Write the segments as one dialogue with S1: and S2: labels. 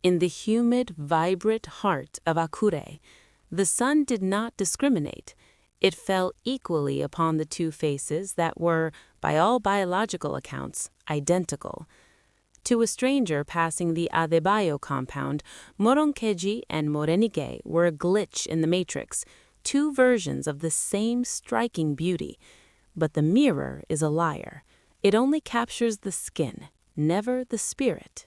S1: In the humid, vibrant heart of Akure, the sun did not discriminate. It fell equally upon the two faces that were, by all biological accounts, identical. To a stranger passing the Adebayo compound, Morounkeji and Morenike were a glitch in the matrix, two versions of the same striking beauty. But the mirror is a liar. It only captures the skin, never the spirit.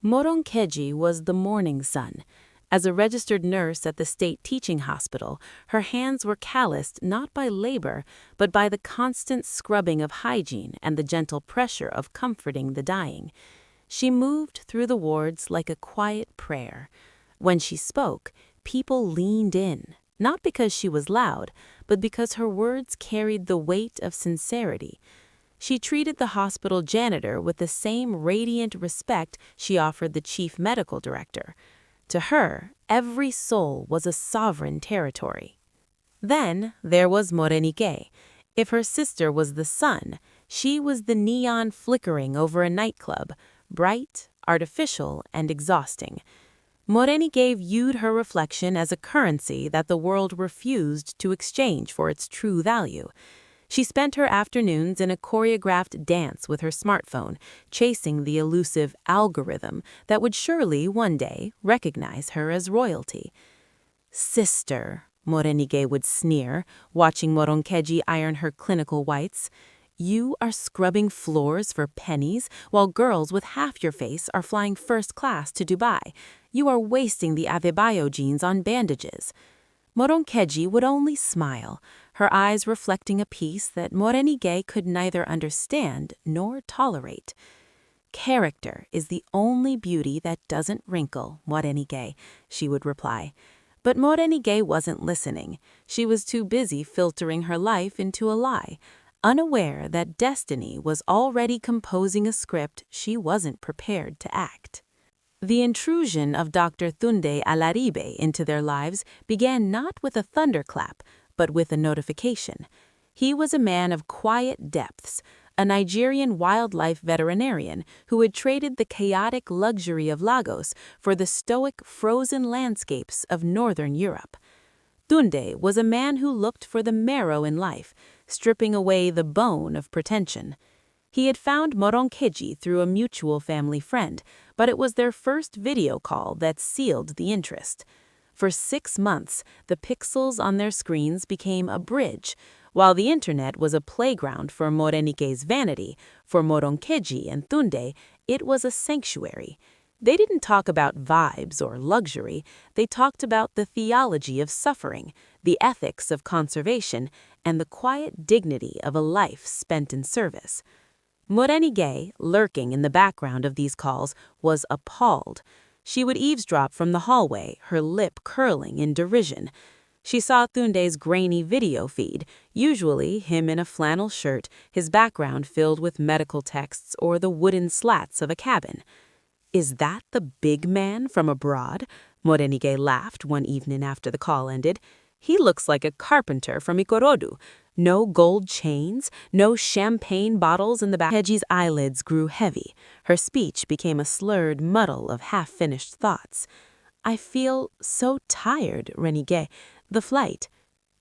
S1: Morounkeji was the morning sun. As a registered nurse at the state teaching hospital, her hands were calloused not by labor, but by the constant scrubbing of hygiene and the gentle pressure of comforting the dying. She moved through the wards like a quiet prayer. When she spoke, people leaned in, not because she was loud, but because her words carried the weight of sincerity. She treated the hospital janitor with the same radiant respect she offered the chief medical director. To her, every soul was a sovereign territory. Then there was Morenike. If her sister was the sun, she was the neon flickering over a nightclub, bright, artificial, and exhausting. Morenike viewed her reflection as a currency that the world refused to exchange for its true value. She spent her afternoons in a choreographed dance with her smartphone, chasing the elusive algorithm that would surely one day recognize her as royalty. "Sister," Morenike would sneer, watching Morounkeji iron her clinical whites, "you are scrubbing floors for pennies while girls with half your face are flying first class to Dubai. You are wasting the Adebayo genes on bandages." Morounkeji would only smile, her eyes reflecting a peace that Morenike could neither understand nor tolerate. "Character is the only beauty that doesn't wrinkle, Morenike," she would reply. But Morenike wasn't listening. She was too busy filtering her life into a lie, unaware that destiny was already composing a script she wasn't prepared to act. The intrusion of Dr. Tunde Alaribe into their lives began not with a thunderclap, but with a notification. He was a man of quiet depths, a Nigerian wildlife veterinarian who had traded the chaotic luxury of Lagos for the stoic, frozen landscapes of northern Europe. Tunde was a man who looked for the marrow in life, stripping away the bone of pretension. He had found Morounkeji through a mutual family friend, but it was their first video call that sealed the interest. For 6 months, the pixels on their screens became a bridge. While the internet was a playground for Morenike's vanity, for Morounkeji and Tunde, it was a sanctuary. They didn't talk about vibes or luxury. They talked about the theology of suffering, the ethics of conservation, and the quiet dignity of a life spent in service. Morenike, lurking in the background of these calls, was appalled. She would eavesdrop from the hallway, her lip curling in derision. She saw Tunde's grainy video feed, usually him in a flannel shirt, his background filled with medical texts or the wooden slats of a cabin. "Is that the big man from abroad?" Morenike laughed one evening after the call ended. "He looks like a carpenter from Ikorodu. No gold chains, no champagne bottles in the back." Morenikeji's eyelids grew heavy. Her speech became a slurred muddle of half-finished thoughts. "I feel so tired, Renike. The flight."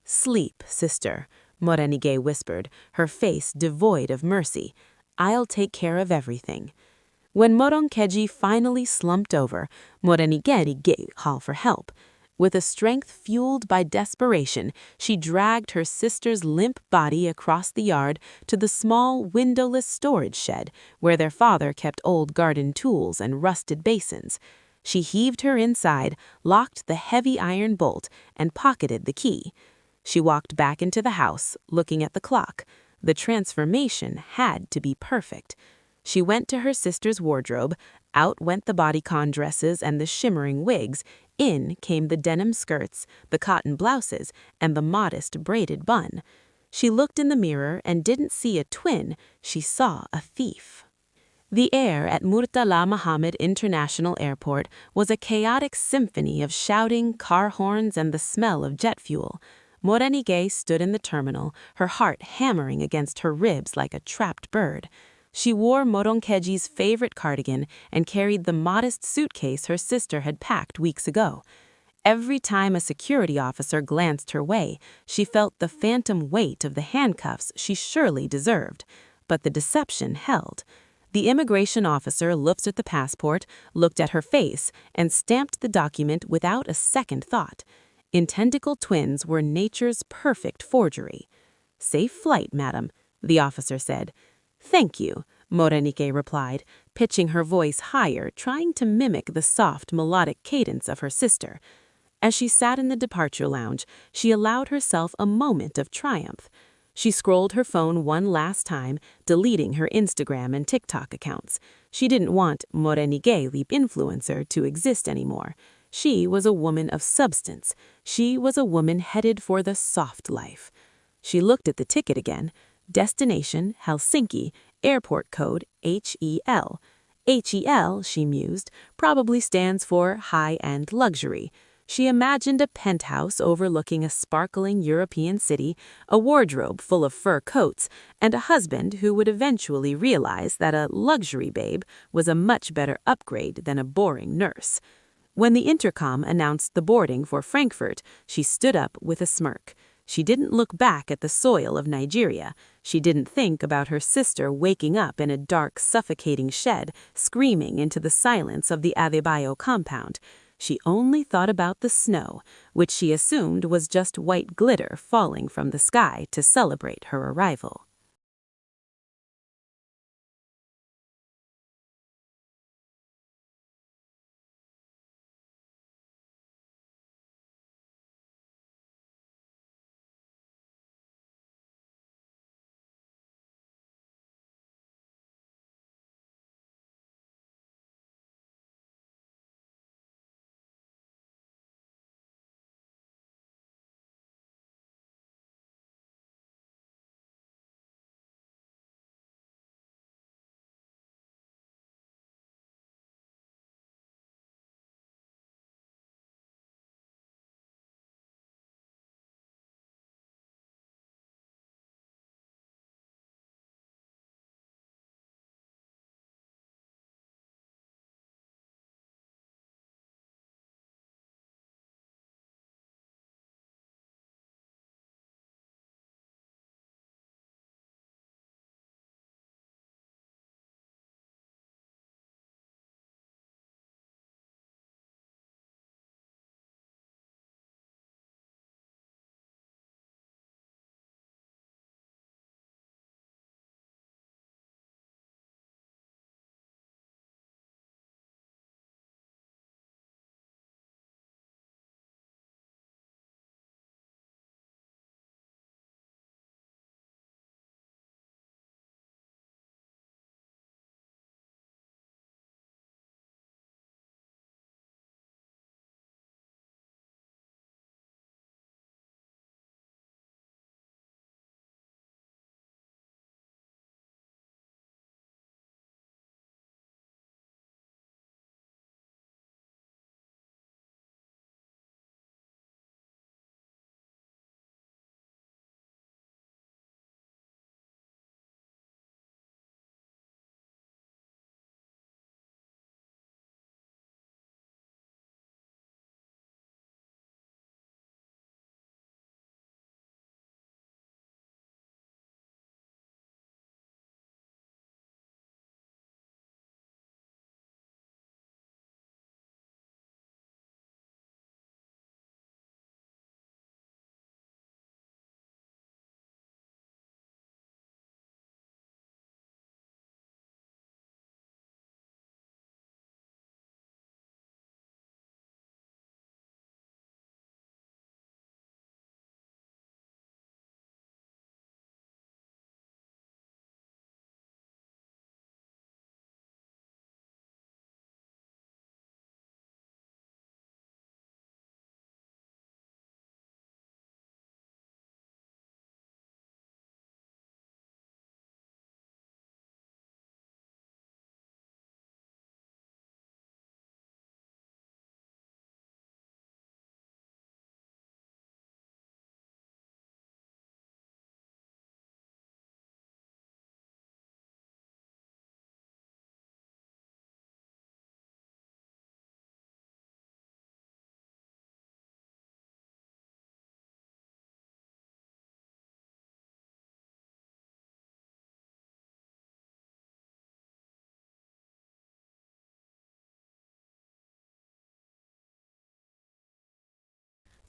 S1: "Sleep, sister," Morenike whispered, her face devoid of mercy. "I'll take care of everything." When Morounkeji finally slumped over, Morenike gave a call for help. With a strength fueled by desperation, she dragged her sister's limp body across the yard to the small, windowless storage shed where their father kept old garden tools and rusted basins. She heaved her inside, locked the heavy iron bolt, and pocketed the key. She walked back into the house, looking at the clock. The transformation had to be perfect. She went to her sister's wardrobe. Out went the bodycon dresses and the shimmering wigs. In came the denim skirts, the cotton blouses, and the modest braided bun. She looked in the mirror and didn't see a twin. She saw a thief. The air at Murtala Mohammed International Airport was a chaotic symphony of shouting, car horns, and the smell of jet fuel. Morenike stood in the terminal, her heart hammering against her ribs like a trapped bird. She wore Moronkeji's favorite cardigan and carried the modest suitcase her sister had packed weeks ago. Every time a security officer glanced her way, she felt the phantom weight of the handcuffs she surely deserved. But the deception held. The immigration officer looked at the passport, looked at her face, and stamped the document without a second thought. Identical twins were nature's perfect forgery. "Safe flight, madam," the officer said. "Thank you," Morenike replied, pitching her voice higher, trying to mimic the soft, melodic cadence of her sister. As she sat in the departure lounge, she allowed herself a moment of triumph. She scrolled her phone one last time, deleting her Instagram and TikTok accounts. She didn't want Morenike, the influencer, to exist anymore. She was a woman of substance. She was a woman headed for the soft life. She looked at the ticket again. Destination, Helsinki, airport code HEL. HEL, she mused, probably stands for high-end luxury. She imagined a penthouse overlooking a sparkling European city, a wardrobe full of fur coats, and a husband who would eventually realize that a luxury babe was a much better upgrade than a boring nurse. When the intercom announced the boarding for Frankfurt, she stood up with a smirk. She didn't look back at the soil of Nigeria. She didn't think about her sister waking up in a dark, suffocating shed, screaming into the silence of the Adebayo compound. She only thought about the snow, which she assumed was just white glitter falling from the sky to celebrate her arrival.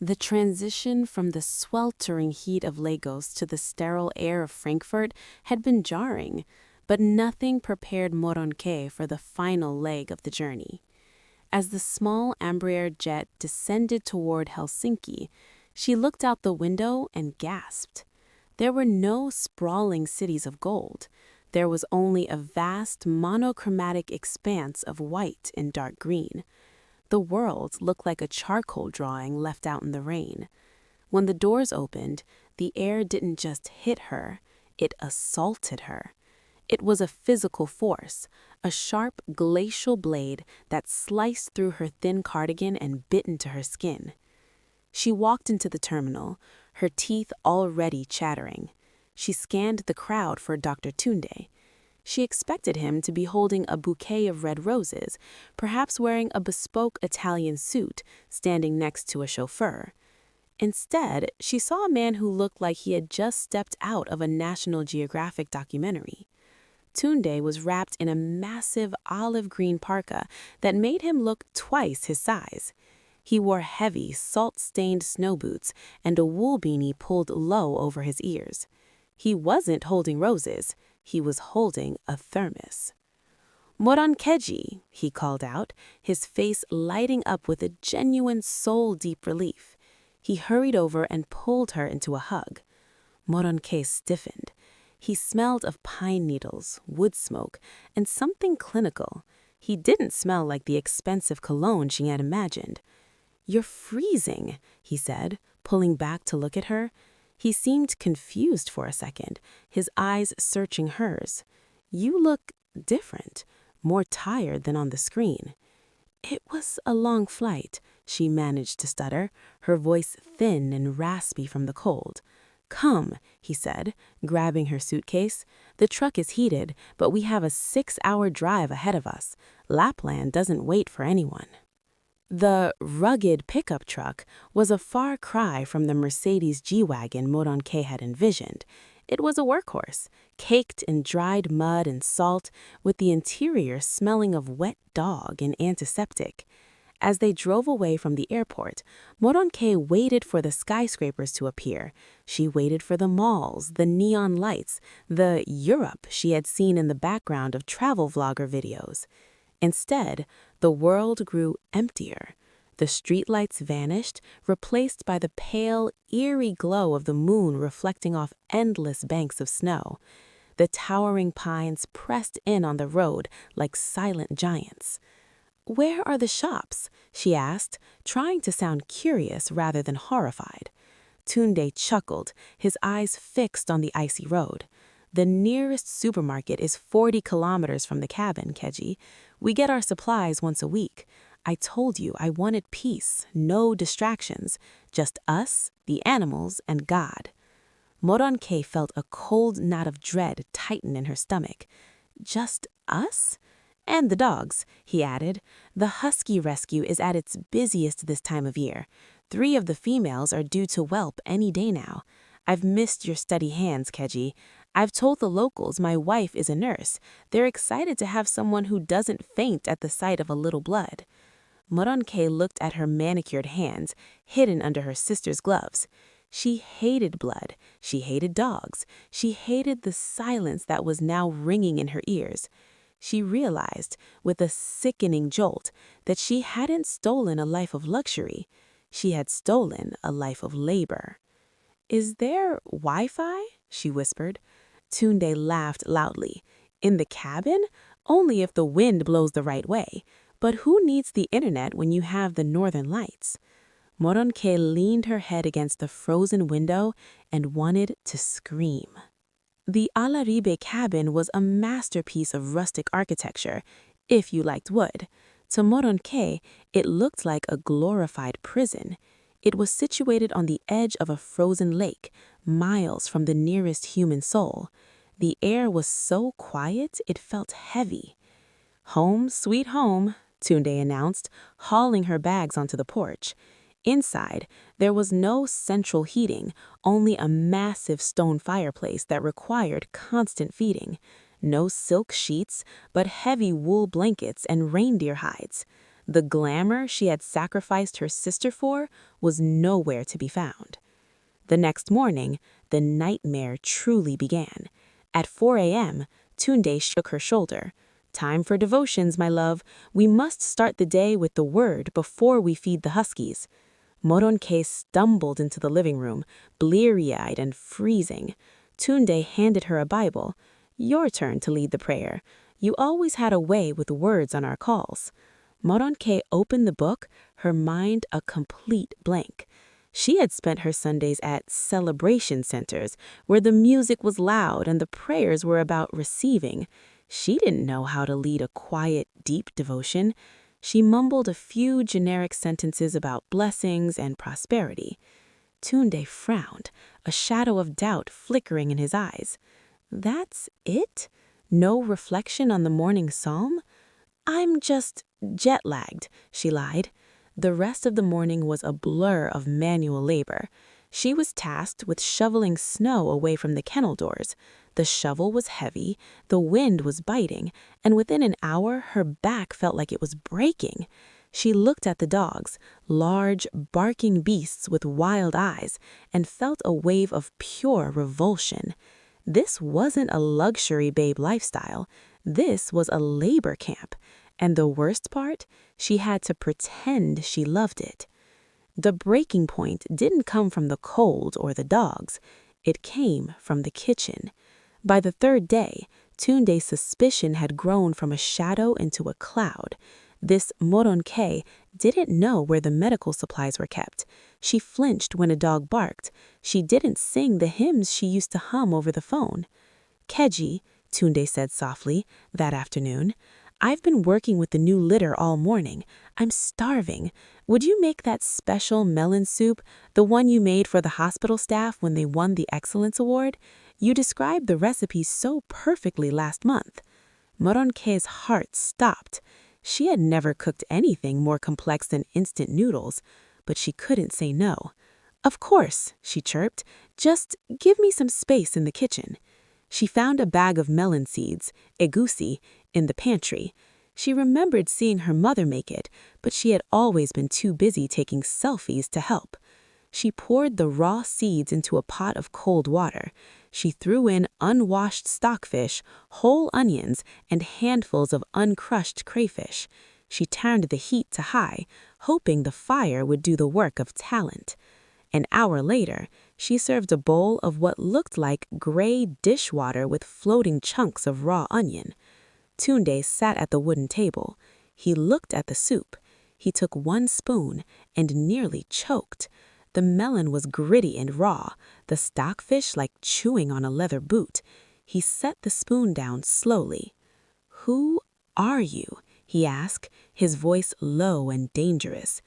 S1: The transition from the sweltering heat of Lagos to the sterile air of Frankfurt had been jarring, but nothing prepared Moronke for the final leg of the journey. As the small Embraer jet descended toward Helsinki, she looked out the window and gasped. There were no sprawling cities of gold. There was only a vast monochromatic expanse of white and dark green. The world looked like a charcoal drawing left out in the rain. When the doors opened, the air didn't just hit her, it assaulted her. It was a physical force, a sharp glacial blade that sliced through her thin cardigan and bit into her skin. She walked into the terminal, her teeth already chattering. She scanned the crowd for Dr. Tunde. She expected him to be holding a bouquet of red roses, perhaps wearing a bespoke Italian suit, standing next to a chauffeur. Instead, she saw a man who looked like he had just stepped out of a National Geographic documentary. Tunde was wrapped in a massive olive green parka that made him look twice his size. He wore heavy, salt-stained snow boots and a wool beanie pulled low over his ears. He wasn't holding roses. He was holding a thermos. "Morounkeji," he called out, his face lighting up with a genuine soul-deep relief. He hurried over and pulled her into a hug. Morenike stiffened. He smelled of pine needles, wood smoke, and something clinical. He didn't smell like the expensive cologne she had imagined. "You're freezing," he said, pulling back to look at her. He seemed confused for a second, his eyes searching hers. "You look different, more tired than on the screen." "It was a long flight," she managed to stutter, her voice thin and raspy from the cold. "Come," he said, grabbing her suitcase. "The truck is heated, but we have a 6-hour drive ahead of us. Lapland doesn't wait for anyone." The rugged pickup truck was a far cry from the Mercedes G-Wagon Morenike had envisioned. It was a workhorse, caked in dried mud and salt, with the interior smelling of wet dog and antiseptic. As they drove away from the airport, Morenike waited for the skyscrapers to appear. She waited for the malls, the neon lights, the Europe she had seen in the background of travel vlogger videos. Instead, the world grew emptier. The streetlights vanished, replaced by the pale, eerie glow of the moon reflecting off endless banks of snow. The towering pines pressed in on the road like silent giants. "Where are the shops?" she asked, trying to sound curious rather than horrified. Tunde chuckled, his eyes fixed on the icy road. "The nearest supermarket is 40 kilometers from the cabin, Keji. We get our supplies once a week. I told you I wanted peace, no distractions, just us, the animals, and God." Morenike felt a cold knot of dread tighten in her stomach. "Just us?" "And the dogs," he added. "The husky rescue is at its busiest this time of year. 3 of the females are due to whelp any day now. I've missed your steady hands, Keji. I've told the locals my wife is a nurse. They're excited to have someone who doesn't faint at the sight of a little blood." Morenike looked at her manicured hands, hidden under her sister's gloves. She hated blood. She hated dogs. She hated the silence that was now ringing in her ears. She realized, with a sickening jolt, that she hadn't stolen a life of luxury. She had stolen a life of labor. "Is there Wi-Fi?" she whispered. Tunde laughed loudly. "In the cabin? Only if the wind blows the right way. But who needs the internet when you have the northern lights?" Morenike leaned her head against the frozen window and wanted to scream. The Alaribe cabin was a masterpiece of rustic architecture, if you liked wood. To Morenike, it looked like a glorified prison. It was situated on the edge of a frozen lake, miles from the nearest human soul. The air was so quiet it felt heavy. "Home, sweet home," Tunde announced, hauling her bags onto the porch. Inside, there was no central heating, only a massive stone fireplace that required constant feeding. No silk sheets, but heavy wool blankets and reindeer hides. The glamour she had sacrificed her sister for was nowhere to be found. The next morning, the nightmare truly began. At 4 a.m., Tunde shook her shoulder. "Time for devotions, my love. We must start the day with the word before we feed the huskies." Moronke stumbled into the living room, bleary-eyed and freezing. Tunde handed her a Bible. "Your turn to lead the prayer. You always had a way with words on our calls." Moronke opened the book, her mind a complete blank. She had spent her Sundays at celebration centers, where the music was loud and the prayers were about receiving. She didn't know how to lead a quiet, deep devotion. She mumbled a few generic sentences about blessings and prosperity. Tunde frowned, a shadow of doubt flickering in his eyes. "That's it? No reflection on the morning psalm?" "I'm just jet-lagged," she lied. The rest of the morning was a blur of manual labor. She was tasked with shoveling snow away from the kennel doors. The shovel was heavy, the wind was biting, and within an hour her back felt like it was breaking. She looked at the dogs, large, barking beasts with wild eyes, and felt a wave of pure revulsion. This wasn't a luxury babe lifestyle. This was a labor camp. And the worst part, she had to pretend she loved it. The breaking point didn't come from the cold or the dogs. It came from the kitchen. By the third day, Tunde's suspicion had grown from a shadow into a cloud. This Moronke didn't know where the medical supplies were kept. She flinched when a dog barked. She didn't sing the hymns she used to hum over the phone. "Keji," Tunde said softly, that afternoon, "I've been working with the new litter all morning. I'm starving. Would you make that special melon soup, the one you made for the hospital staff when they won the Excellence Award? You described the recipe so perfectly last month." Moronke's heart stopped. She had never cooked anything more complex than instant noodles, but she couldn't say no. "Of course," she chirped. "Just give me some space in the kitchen." She found a bag of melon seeds, egusi, in the pantry. She remembered seeing her mother make it, but she had always been too busy taking selfies to help. She poured the raw seeds into a pot of cold water. She threw in unwashed stockfish, whole onions, and handfuls of uncrushed crayfish. She turned the heat to high, hoping the fire would do the work of talent. An hour later, she served a bowl of what looked like gray dishwater with floating chunks of raw onion. Tunde sat at the wooden table. He looked at the soup. He took one spoon and nearly choked. The melon was gritty and raw, the stockfish like chewing on a leather boot. He set the spoon down slowly. "Who are you?" he asked, his voice low and dangerous.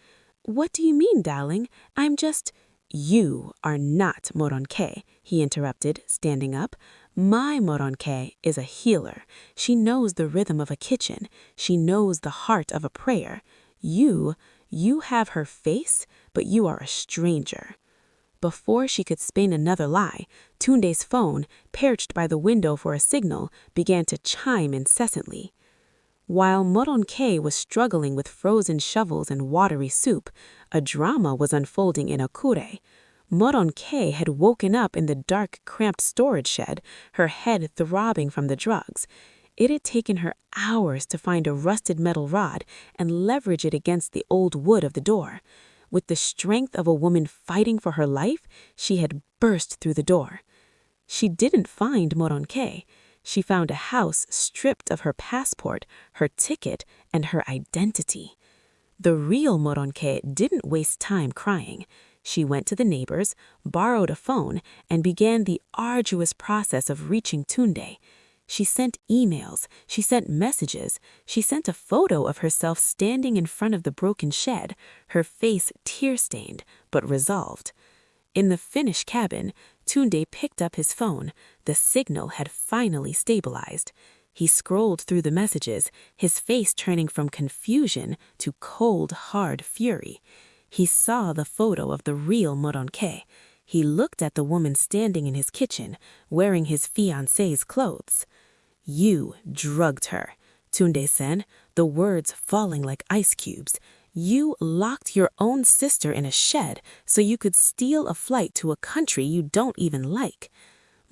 S1: "What do you mean, darling? I'm just—" "You are not Moronke," he interrupted, standing up. "My Moronke is a healer. She knows the rhythm of a kitchen. She knows the heart of a prayer. You have her face, but you are a stranger." Before she could spin another lie, Tunde's phone, perched by the window for a signal, began to chime incessantly. While Moronke was struggling with frozen shovels and watery soup, a drama was unfolding in Akure. Moronke had woken up in the dark, cramped storage shed, her head throbbing from the drugs. It had taken her hours to find a rusted metal rod and leverage it against the old wood of the door. With the strength of a woman fighting for her life, she had burst through the door. She didn't find Moronke. She found a house stripped of her passport, her ticket, and her identity. The real Moronke didn't waste time crying. She went to the neighbors, borrowed a phone, and began the arduous process of reaching Tunde. She sent emails, she sent messages, she sent a photo of herself standing in front of the broken shed, her face tear-stained, but resolved. In the finished cabin, Tunde picked up his phone. The signal had finally stabilized. He scrolled through the messages, his face turning from confusion to cold, hard fury. He saw the photo of the real Moronke. He looked at the woman standing in his kitchen, wearing his fiancé's clothes. "You drugged her," Tunde said,
S2: the words falling like ice cubes. "You locked your own sister in a shed so you could steal a flight to a country you don't even like."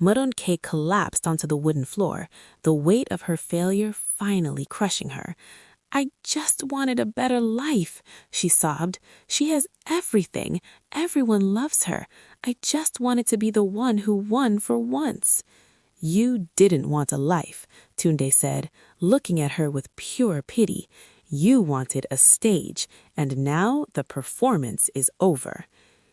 S2: Morenike collapsed onto the wooden floor, the weight of her failure finally crushing her. "I just wanted a better life," she sobbed. "She has everything. Everyone loves her. I just wanted to be the one who won for once." "You didn't want a life," Tunde said, looking at her with pure pity. "You wanted a stage, and now the performance is over."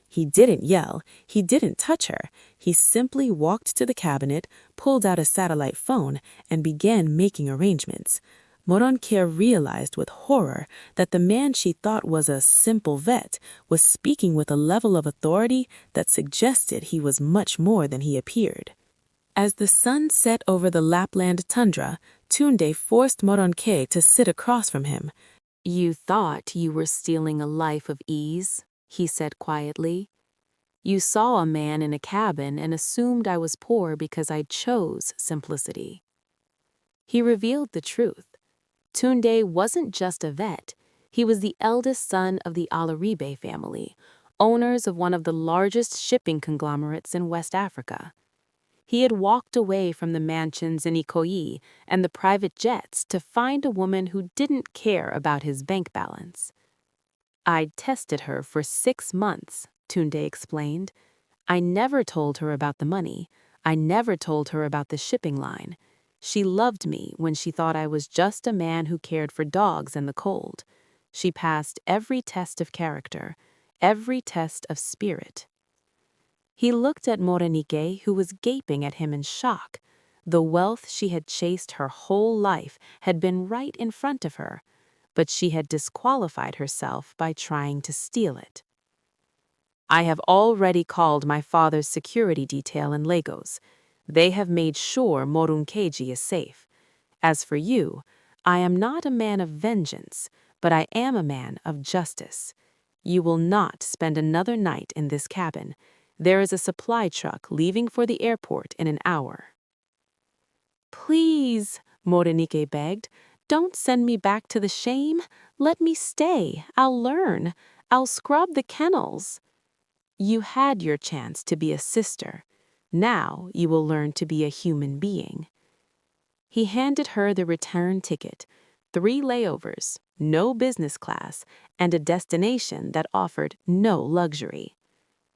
S2: He didn't yell. He didn't touch her. He simply walked to the cabinet, pulled out a satellite phone, and began making arrangements. Morenike realized with horror that the man she thought was a simple vet was speaking with a level of authority that suggested he was much more than he appeared. As the sun set over the Lapland tundra, Tunde forced Morenike to sit across from him.
S1: "You thought you were stealing a life of ease," he said quietly. "You saw a man in a cabin and assumed I was poor because I chose simplicity." He revealed the truth. Tunde wasn't just a vet. He was the eldest son of the Alaribe family, owners of one of the largest shipping conglomerates in West Africa. He had walked away from the mansions in Ikoyi and the private jets to find a woman who didn't care about his bank balance. "I'd tested her for 6 months," Tunde explained. "I never told her about the money. I never told her about the shipping line. She loved me when she thought I was just a man who cared for dogs and the cold. She passed every test of character, every test of spirit." He looked at Morenike, who was gaping at him in shock. The wealth she had chased her whole life had been right in front of her, but she had disqualified herself by trying to steal it. "I have already called my father's security detail in Lagos. They have made sure Morounkeji is safe. As for you, I am not a man of vengeance, but I am a man of justice. You will not spend another night in this cabin. There is a supply truck leaving for the airport in an hour." "Please," Morenike begged, "don't send me back to the shame. Let me stay. I'll learn. I'll scrub the kennels." "You had your chance to be a sister. Now you will learn to be a human being." He handed her the return ticket, 3 layovers, no business class, and a destination that offered no luxury.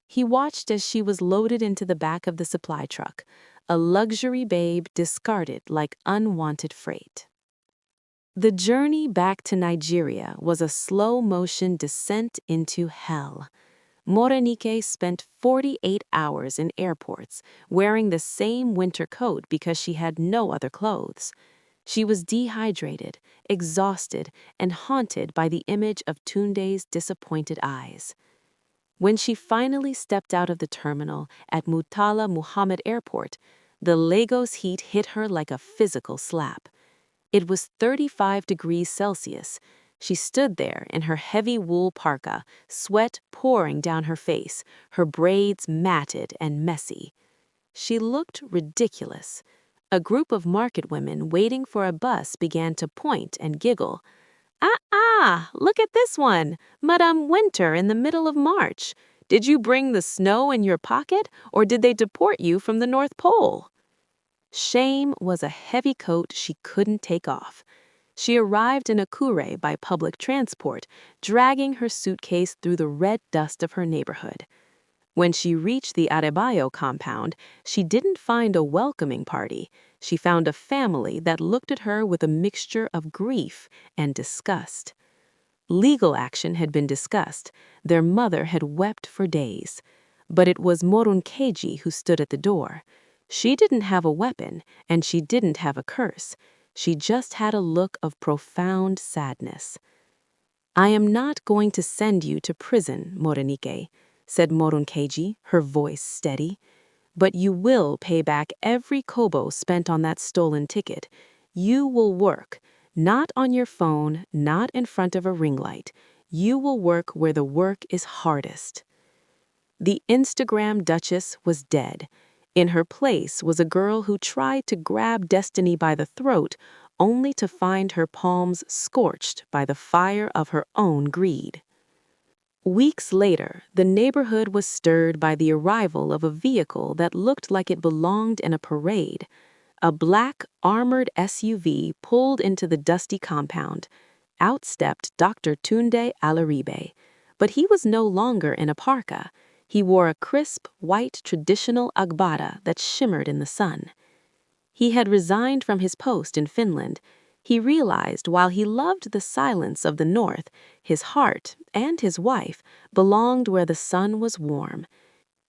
S1: He watched as she was loaded into the back of the supply truck, a luxury babe discarded like unwanted freight. The journey back to Nigeria was a slow-motion descent into hell. Morenike spent 48 hours in airports, wearing the same winter coat because she had no other clothes. She was dehydrated, exhausted, and haunted by the image of Tunde's disappointed eyes. When she finally stepped out of the terminal at Murtala Muhammad Airport, the Lagos heat hit her like a physical slap. It was 35 degrees Celsius. She stood there in her heavy wool parka, sweat pouring down her face, her braids matted and messy. She looked ridiculous. A group of market women waiting for a bus began to point and giggle. Look at this one, Madame Winter in the middle of March. Did you bring the snow in your pocket, or did they deport you from the North Pole?" Shame was a heavy coat she couldn't take off. She arrived in Akure by public transport, dragging her suitcase through the red dust of her neighborhood. When she reached the Adebayo compound, she didn't find a welcoming party. She found a family that looked at her with a mixture of grief and disgust. Legal action had been discussed. Their mother had wept for days. But it was Morounkeji who stood at the door. She didn't have a weapon, and she didn't have a curse. She just had a look of profound sadness. "I am not going to send you to prison, Morenike," said Morounkeji, her voice steady. "But you will pay back every kobo spent on that stolen ticket. You will work, not on your phone, not in front of a ring light. You will work where the work is hardest." The Instagram Duchess was dead. In her place was a girl who tried to grab destiny by the throat,
S2: only to find her palms scorched by the fire of her own greed. Weeks later, the neighborhood was stirred by the arrival of a vehicle that looked like it belonged in a parade. A black, armored SUV pulled into the dusty compound. Out stepped Dr. Tunde Alaribe, but he was no longer in a parka. He wore a crisp, white traditional agbada that shimmered in the sun. He had resigned from his post in Finland. He realized while he loved the silence of the north, his heart and his wife belonged where the sun was warm.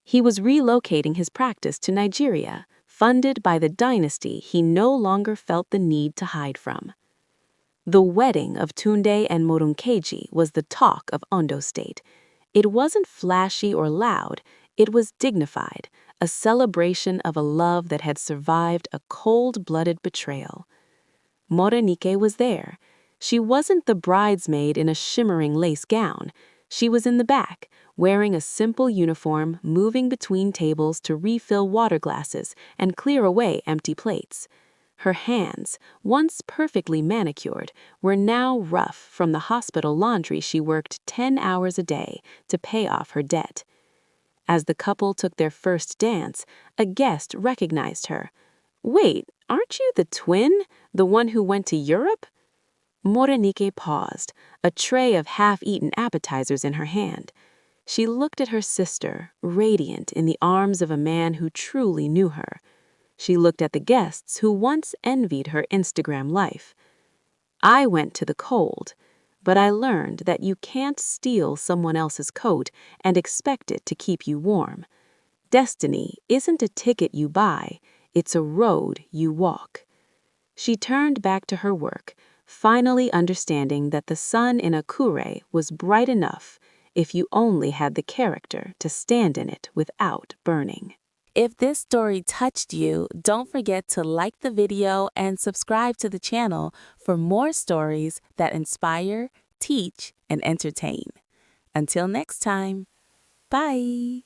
S2: He was relocating his practice to Nigeria, funded by the dynasty he no longer felt the need to hide from. The wedding of Tunde and Morounkeji was the talk of Ondo State. It wasn't flashy or loud, it was dignified, a celebration of a love that had survived a cold-blooded betrayal. Morenike was there. She wasn't the bridesmaid in a shimmering lace gown. She was in the back, wearing a simple uniform, moving between tables to refill water glasses and clear away empty plates. Her hands, once perfectly manicured, were now rough from the hospital laundry she worked 10 hours a day to pay off her debt. As the couple took their first dance, a guest recognized her. "Wait, aren't you the twin, the one who went to Europe?" Morenike paused, a tray of half-eaten appetizers in her hand. She looked at her sister, radiant in the arms of a man who truly knew her. She looked at the guests who once envied her Instagram life. "I went to the cold, but I learned that you can't steal someone else's coat and expect it to keep you warm. Destiny isn't a ticket you buy, it's a road you walk." She turned back to her work, finally understanding that the sun in Akure was bright enough if you only had the character to stand in it without burning.
S1: If this story touched you, don't forget to like the video and subscribe to the channel for more stories that inspire, teach, and entertain. Until next time, bye!